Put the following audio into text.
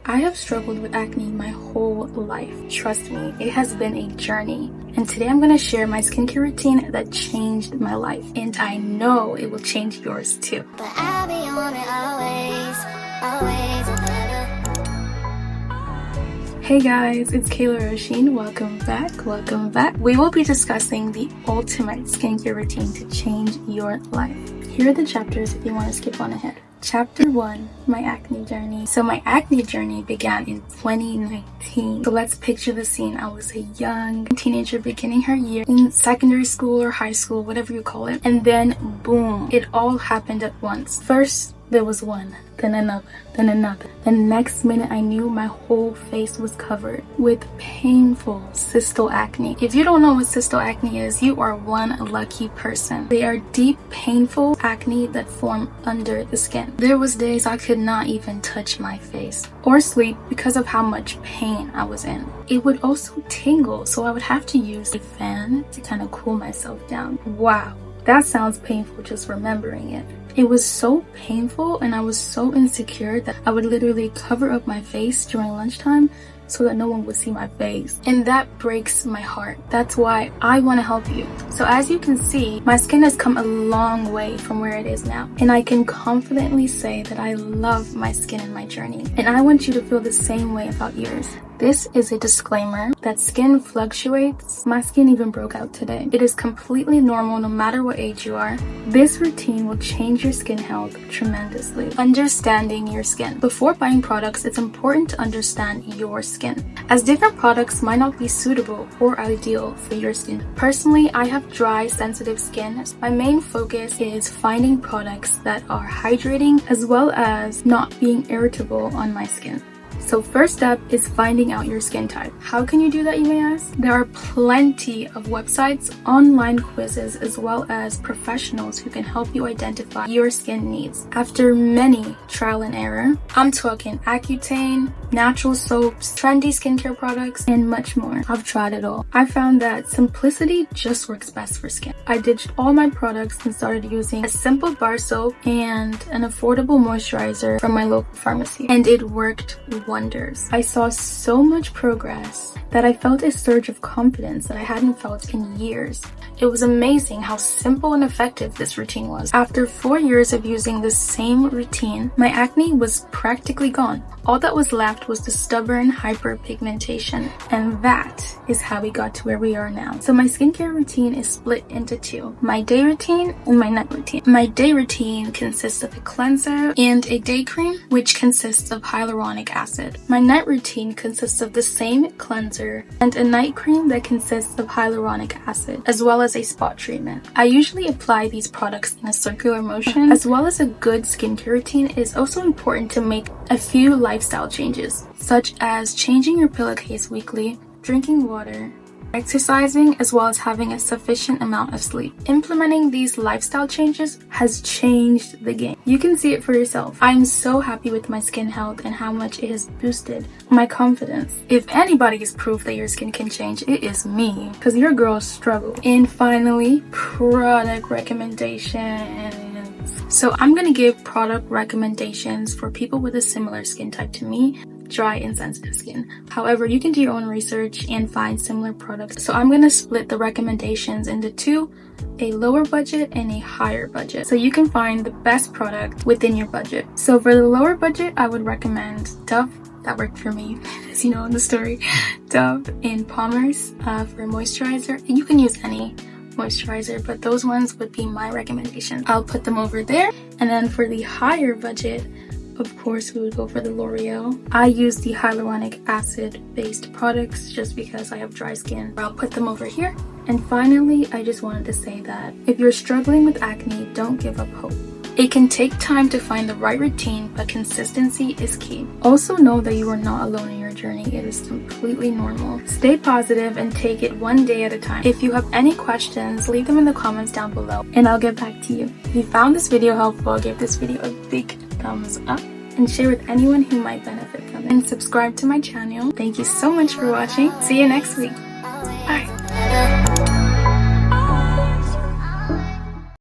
I have struggled with acne my whole life. Trust me, it has been a journey. And today I'm going to share my skincare routine that changed my life. And I know it will change yours too. But I'll be on it always, always and ever. Hey guys, it's Kayla Rosin. Welcome back. We will be discussing the ultimate skincare routine to change your life. Here are the chapters if you want to skip on ahead. Chapter 1, my acne journey. So my acne journey began in 2019. So let's picture the scene. I was a young teenager beginning her year in secondary school or high school, whatever you call it. And then boom, it all happened at once. First, there was one, then another, then another. The next minute I knew my whole face was covered with painful cystal acne. If you don't know what cystal acne is, you are one lucky person. They are deep, painful acne that form under the skin. There was days I could not even touch my face or sleep because of how much pain I was in. It would also tingle, so I would have to use a fan to kind of cool myself down. Wow, that sounds painful just remembering it. It was so painful and I was so insecure that I would literally cover up my face during lunchtime so that no one would see my face. And that breaks my heart. That's why I want to help you. So as you can see, my skin has come a long way from where it is now. And I can confidently say that I love my skin and my journey. And I want you to feel the same way about yours. This is a disclaimer that skin fluctuates. My skin even broke out today. It is completely normal no matter what age you are. This routine will change your skin health tremendously. Understanding your skin. Before buying products, it's important to understand your skin, as different products might not be suitable or ideal for your skin. Personally, I have dry, sensitive skin. My main focus is finding products that are hydrating as well as not being irritable on my skin. So first step is finding out your skin type. How can you do that, you may ask? There are plenty of websites, online quizzes, as well as professionals who can help you identify your skin needs. After many trial and error, I'm talking Accutane, natural soaps, trendy skincare products, and much more. I've tried it all. I found that simplicity just works best for skin. I ditched all my products and started using a simple bar soap and an affordable moisturizer from my local pharmacy, and it worked wonders. I saw so much progress that I felt a surge of confidence that I hadn't felt in years. It was amazing how simple and effective this routine was. After 4 years of using the same routine, my acne was practically gone. All that was left was the stubborn hyperpigmentation, and that is how we got to where we are now. So my skincare routine is split into two: my day routine and my night routine. My day routine consists of a cleanser and a day cream, which consists of hyaluronic acid. My night routine consists of the same cleanser and a night cream that consists of hyaluronic acid, as well as a spot treatment. I usually apply these products in a circular motion. As well as a good skincare routine, it is also important to make a few lifestyle changes, such as changing your pillowcase weekly, drinking water, exercising, as well as having a sufficient amount of sleep. Implementing these lifestyle changes has changed the game. You can see it for yourself. I'm so happy with my skin health and how much it has boosted my confidence. If anybody is proof that your skin can change, it is me, because your girls struggle. And finally, product recommendations. So I'm going to give product recommendations for people with a similar skin type to me, dry and sensitive skin. However, you can do your own research and find similar products. So I'm going to split the recommendations into two: a lower budget and a higher budget, so you can find the best product within your budget. So for the lower budget, I would recommend Dove. That worked for me, as you know in the story. Dove and Palmer's for moisturizer. And you can use any moisturizer, but those ones would be my recommendation. I'll put them over there. And then for the higher budget, of course, we would go for the L'Oreal. I use the hyaluronic acid based products just because I have dry skin. I'll put them over here. And finally, I just wanted to say that if you're struggling with acne, don't give up hope. It can take time to find the right routine, but consistency is key. Also know that you are not alone in your journey. It is completely normal. Stay positive and take it one day at a time. If you have any questions, leave them in the comments down below and I'll get back to you. If you found this video helpful, give this video a big thumbs up and share with anyone who might benefit from it. And subscribe to my channel. Thank you so much for watching. See you next week. Bye.